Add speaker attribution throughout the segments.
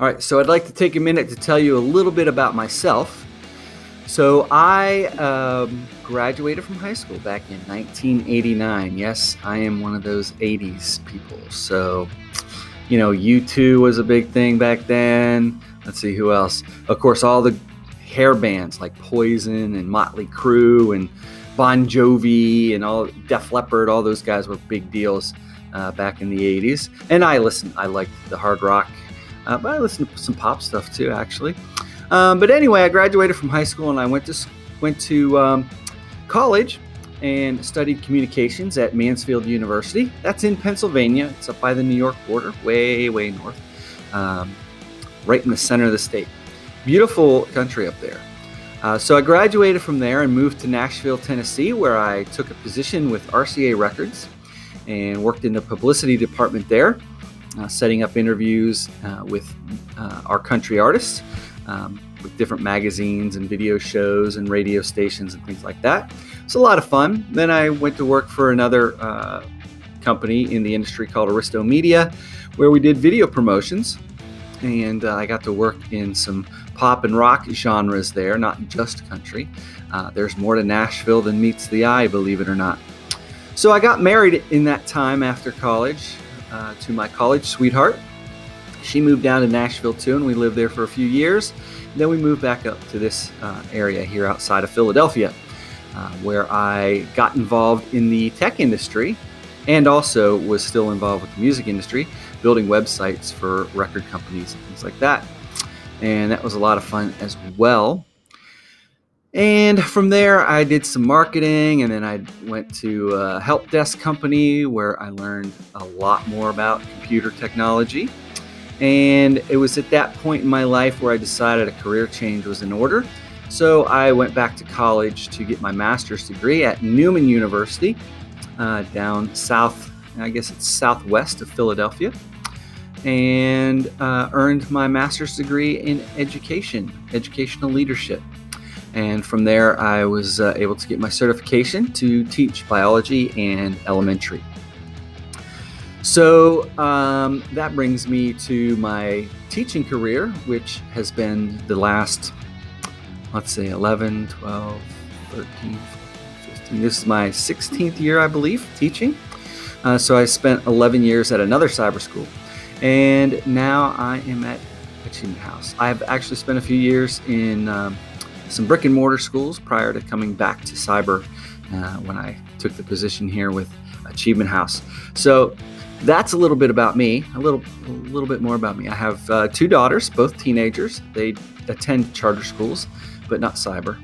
Speaker 1: All right, so I'd like to take a minute to tell you a little bit about myself. So I graduated from high school back in 1989. Yes, I am one of those 80s people. So, U2 was a big thing back then. Let's see who else. Of course, all the hair bands like Poison and Motley Crue and Bon Jovi and all Def Leppard, all those guys were big deals back in the 80s. And I liked the hard rock, but I listened to some pop stuff too, actually. But anyway, I graduated from high school and I went to college and studied communications at Mansfield University. That's in Pennsylvania. It's up by the New York border, way, way north, right in the center of the state. Beautiful country up there. So I graduated from there and moved to Nashville, Tennessee, where I took a position with RCA Records and worked in the publicity department there, setting up interviews with our country artists, with different magazines and video shows and radio stations and things like that. It's a lot of fun. Then I went to work for another company in the industry called Aristo Media, where we did video promotions. And I got to work in some pop and rock genres there, not just country. There's more to Nashville than meets the eye, believe it or not. So I got married in that time after college to my college sweetheart. She moved down to Nashville too, and we lived there for a few years. Then we moved back up to this area here outside of Philadelphia, where I got involved in the tech industry and also was still involved with the music industry, building websites for record companies and things like that. And that was a lot of fun as well. And from there, I did some marketing, and then I went to a help desk company where I learned a lot more about computer technology. And it was at that point in my life where I decided a career change was in order. So I went back to college to get my master's degree at Newman University, down south, I guess it's southwest of Philadelphia, and earned my master's degree in educational leadership. And from there, I was able to get my certification to teach biology and elementary. So that brings me to my teaching career, which has been the last, 11, 12, 13, 15. This is my 16th year, I believe, teaching. So I spent 11 years at another cyber school. And now I am at Achievement House. I've actually spent a few years in some brick and mortar schools prior to coming back to cyber when I took the position here with Achievement House. So that's a little bit about me, a little bit more about me. I have 2 daughters, both teenagers. They attend charter schools, but not cyber,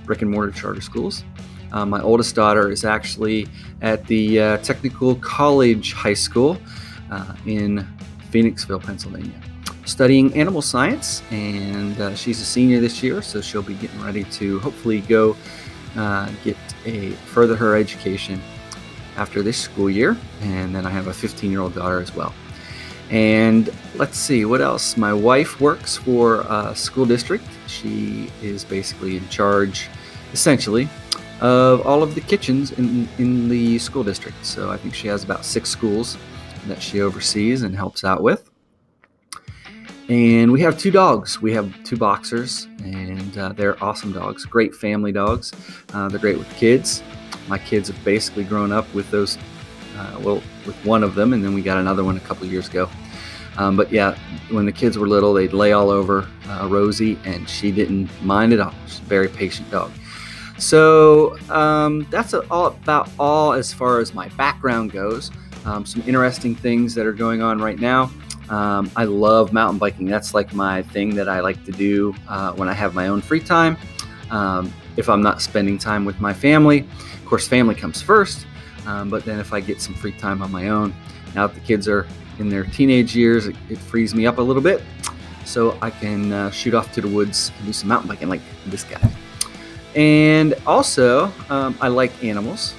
Speaker 1: brick and mortar charter schools. My oldest daughter is actually at the Technical College High School in Phoenixville, Pennsylvania, studying animal science, and she's a senior this year, so she'll be getting ready to hopefully go further her education after this school year. And then I have a 15-year-old daughter as well. And let's see, what else? My wife works for a school district. She is basically in charge, essentially, of all of the kitchens in the school district. So I think she has about 6 schools that she oversees and helps out with. And we have 2 dogs. We have 2 boxers, and they're awesome dogs, great family dogs. They're great with kids. My kids have basically grown up with those, with one of them, and then we got another one a couple years ago. But yeah, when the kids were little, they'd lay all over Rosie, and she didn't mind at all. She's a very patient dog. So that's all as far as my background goes. Some interesting things that are going on right now. I love mountain biking. That's like my thing that I like to do when I have my own free time. If I'm not spending time with my family, of course, family comes first. But then if I get some free time on my own, now that the kids are in their teenage years, it frees me up a little bit, so I can shoot off to the woods and do some mountain biking like this guy. And also, I like animals.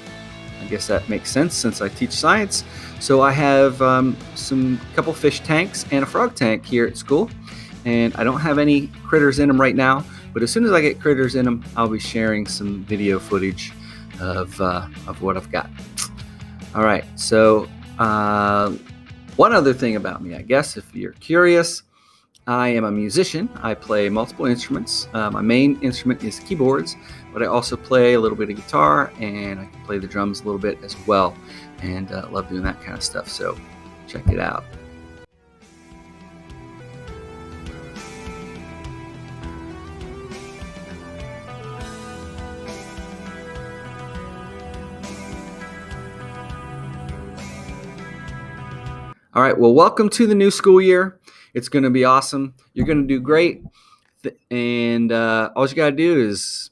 Speaker 1: I guess that makes sense since I teach science. So I have couple fish tanks and a frog tank here at school. And I don't have any critters in them right now, but as soon as I get critters in them, I'll be sharing some video footage of what I've got. All right, so one other thing about me, I guess, if you're curious, I am a musician. I play multiple instruments. My main instrument is keyboards, but I also play a little bit of guitar, and I can play the drums a little bit as well, and love doing that kind of stuff. So check it out. All right, well, welcome to the new school year. It's going to be awesome. You're going to do great. And all you got to do is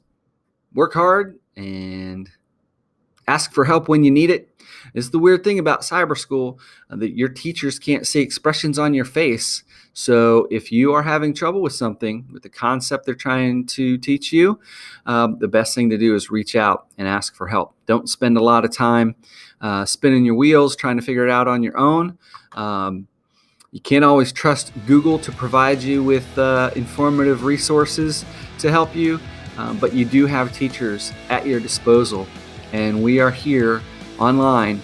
Speaker 1: work hard and ask for help when you need it. It's the weird thing about cyber school that your teachers can't see expressions on your face. So if you are having trouble with something, with the concept they're trying to teach you, the best thing to do is reach out and ask for help. Don't spend a lot of time spinning your wheels trying to figure it out on your own. You can't always trust Google to provide you with informative resources to help you, but you do have teachers at your disposal, and we are here online